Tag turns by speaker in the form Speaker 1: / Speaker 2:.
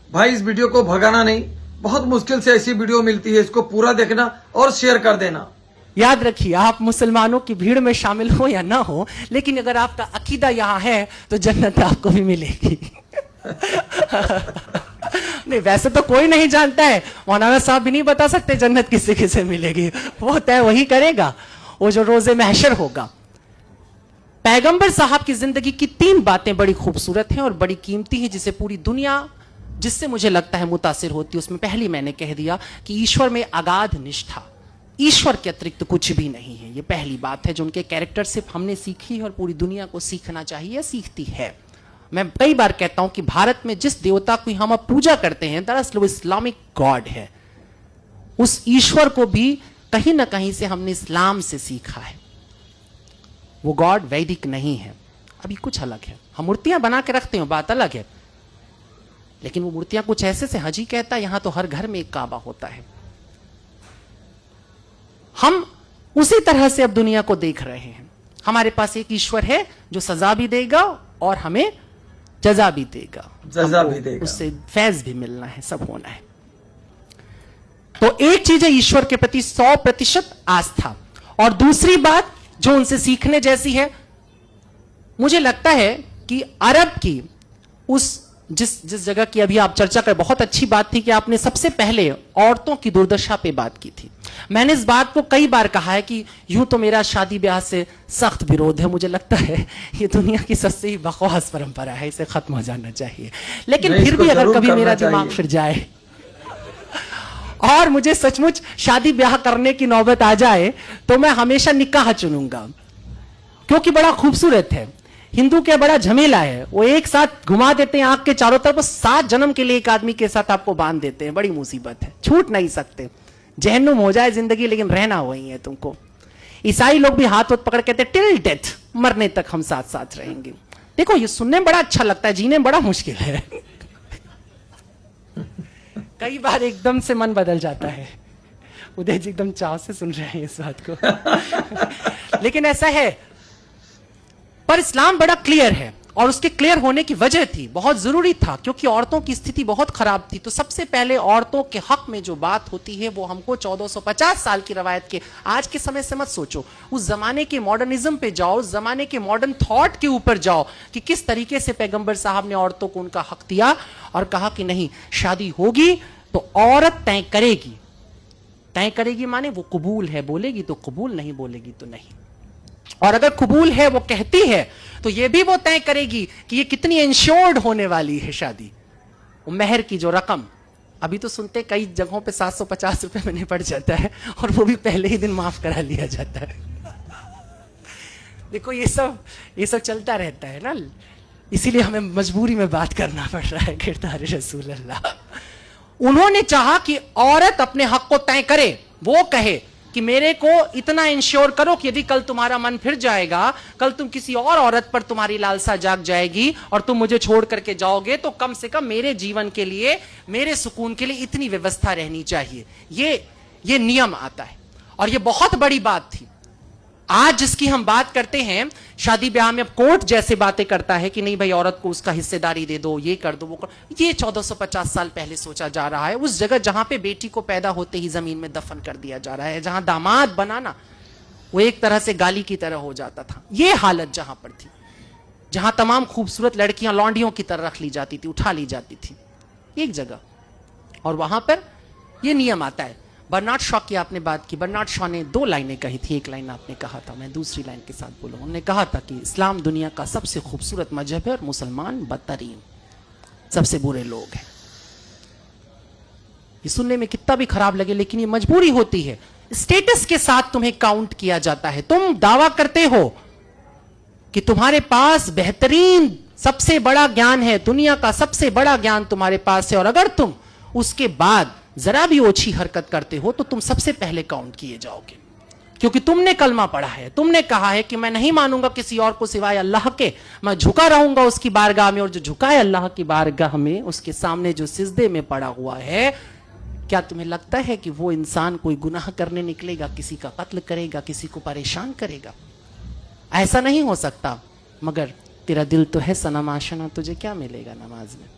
Speaker 1: भाई इस वीडियो को भगाना नहीं, बहुत मुश्किल से ऐसी वीडियो मिलती है, इसको पूरा देखना और शेयर कर देना।
Speaker 2: याद रखिए, आप मुसलमानों की भीड़ में शामिल हो या ना हो, लेकिन अगर आपका अकीदा यहां है तो जन्नत आपको भी मिलेगी। नहीं, वैसे तो कोई नहीं जानता है, मौलाना साहब भी नहीं बता सकते जन्नत किसे किसे मिलेगी, वो तय वही करेगा, वो जो रोजे महशर होगा। पैगंबर साहब की जिंदगी की 3 बातें बड़ी खूबसूरत हैं और बड़ी कीमती हैं, जिसे पूरी दुनिया, जिससे मुझे लगता है मुतासिर होती है। उसमें पहली मैंने कह दिया कि ईश्वर में अगाध निष्ठा, ईश्वर के अतिरिक्त कुछ भी नहीं है। ये पहली बात है जो उनके कैरेक्टर से हमने सीखी है और पूरी दुनिया को सीखना चाहिए, सीखती है। मैं कई बार कहता हूं कि भारत में जिस देवता की हम अब पूजा करते हैं, दरअसल वो इस्लामिक गॉड है। उस ईश्वर को भी कहीं ना कहीं से हमने इस्लाम से सीखा है। वो गॉड वैदिक नहीं है, अभी कुछ अलग है। हम मूर्तियां बना के रखते हैं, बात अलग है, लेकिन वो मूर्तियां कुछ ऐसे से हजी कहता है, यहां तो हर घर में एक काबा होता है। हम उसी तरह से अब दुनिया को देख रहे हैं। हमारे पास एक ईश्वर है जो सजा भी देगा और हमें जजा भी देगा,
Speaker 1: जजा भी देगा,
Speaker 2: उससे फैज भी मिलना है, सब होना है। तो एक चीज है ईश्वर के प्रति 100% आस्था, और दूसरी बात जो उनसे सीखने जैसी है, मुझे लगता है कि अरब की उस जिस जगह की अभी आप चर्चा कर, बहुत अच्छी बात थी कि आपने सबसे पहले औरतों की दुर्दशा पे बात की थी। मैंने इस बात को कई बार कहा है कि यूं तो मेरा शादी ब्याह से सख्त विरोध है, मुझे लगता है ये दुनिया की सबसे ही बकवास परंपरा है, इसे खत्म हो जाना चाहिए। लेकिन फिर भी अगर कभी मेरा दिमाग फिर जाए और मुझे सचमुच शादी ब्याह करने की नौबत आ जाए, तो मैं हमेशा निकाह चुनूंगा, क्योंकि बड़ा खूबसूरत है। हिंदू क्या बड़ा झमेला है, वो एक साथ घुमा देते हैं आंख के चारों तरफ, 7 जन्म के लिए एक आदमी के साथ आपको बांध देते हैं, बड़ी मुसीबत है, छूट नहीं सकते। जहन्नुम हो जाए जिंदगी, लेकिन रहना वही है तुमको। ईसाई लोग भी हाथ पकड़ कहते हैं टिल डेथ, मरने तक हम साथ साथ रहेंगे। देखो ये सुनने में बड़ा अच्छा लगता है, जीने में बड़ा मुश्किल है। कई बार एकदम से मन बदल जाता है। उदय जी एकदम चाव से सुन रहे हैं इस बात को। लेकिन ऐसा है, पर इस्लाम बड़ा क्लियर है, और उसके क्लियर होने की वजह थी, बहुत जरूरी था, क्योंकि औरतों की स्थिति बहुत खराब थी। तो सबसे पहले औरतों के हक में जो बात होती है वो हमको 1450 साल की रवायत के, आज के समय से मत सोचो, उस जमाने के मॉडर्निज्म पे जाओ, उस जमाने के मॉडर्न थॉट के ऊपर जाओ कि किस तरीके से पैगंबर साहब ने औरतों को उनका हक दिया और कहा कि नहीं, शादी होगी तो औरत तय करेगी। तय करेगी माने वो कबूल है बोलेगी तो कबूल, नहीं बोलेगी तो नहीं। और अगर कबूल है, वो कहती है, तो ये भी वो तय करेगी कि ये कितनी इंश्योर्ड होने वाली है शादी। वो मेहर की जो रकम, अभी तो सुनते कई जगहों पे 750 रुपए में निपट जाता है, और वो भी पहले ही दिन माफ करा लिया जाता है। देखो ये सब चलता रहता है ना, इसीलिए हमें मजबूरी में बात करना पड़ रहा है। किरदार रसूल अल्लाह, उन्होंने चाहा कि औरत अपने हक को तय करे, वो कहे कि मेरे को इतना इंश्योर करो कि यदि कल तुम्हारा मन फिर जाएगा, कल तुम किसी और औरत पर तुम्हारी लालसा जाग जाएगी और तुम मुझे छोड़ करके जाओगे, तो कम से कम मेरे जीवन के लिए, मेरे सुकून के लिए इतनी व्यवस्था रहनी चाहिए। ये नियम आता है, और ये बहुत बड़ी बात थी। आज जिसकी हम बात करते हैं, शादी ब्याह में अब कोर्ट जैसे बातें करता है कि नहीं भाई औरत को उसका हिस्सेदारी दे दो, ये कर दो, वो कर, ये 1450 साल पहले सोचा जा रहा है। उस जगह जहां पे बेटी को पैदा होते ही जमीन में दफन कर दिया जा रहा है, जहां दामाद बनाना वो एक तरह से गाली की तरह हो जाता था, ये हालत जहां पर थी, जहां तमाम खूबसूरत लड़कियां लौंडियों की तरह रख ली जाती थी, उठा ली जाती थी एक जगह, और वहां पर यह नियम आता है। बर्नार्ड शॉ की आपने बात की, बर्नार्ड शॉ ने 2 लाइनें कही थी, एक लाइन आपने कहा था, मैं दूसरी लाइन के साथ बोलूं। उन्होंने कहा था कि इस्लाम दुनिया का सबसे खूबसूरत मजहब है और मुसलमान बदतरीन, सबसे बुरे लोग हैं। ये सुनने में कितना भी खराब लगे, लेकिन ये मजबूरी होती है। स्टेटस के साथ तुम्हें काउंट किया जाता है। तुम दावा करते हो कि तुम्हारे पास बेहतरीन सबसे बड़ा ज्ञान है, दुनिया का सबसे बड़ा ज्ञान तुम्हारे पास है, और अगर तुम उसके बाद जरा भी ओछी हरकत करते हो तो तुम सबसे पहले काउंट किए जाओगे, क्योंकि तुमने कलमा पढ़ा है, तुमने कहा है कि मैं नहीं मानूंगा किसी और को सिवाय अल्लाह के, मैं झुका रहूंगा उसकी बारगाह में, और जो झुका है अल्लाह की बारगाह में, उसके सामने जो सिजदे में पड़ा हुआ है, क्या तुम्हें लगता है कि वो इंसान कोई गुनाह करने निकलेगा, किसी का कत्ल करेगा, किसी को परेशान करेगा? ऐसा नहीं हो सकता। मगर तेरा दिल तो है सनम आशना, तुझे क्या मिलेगा नमाज में?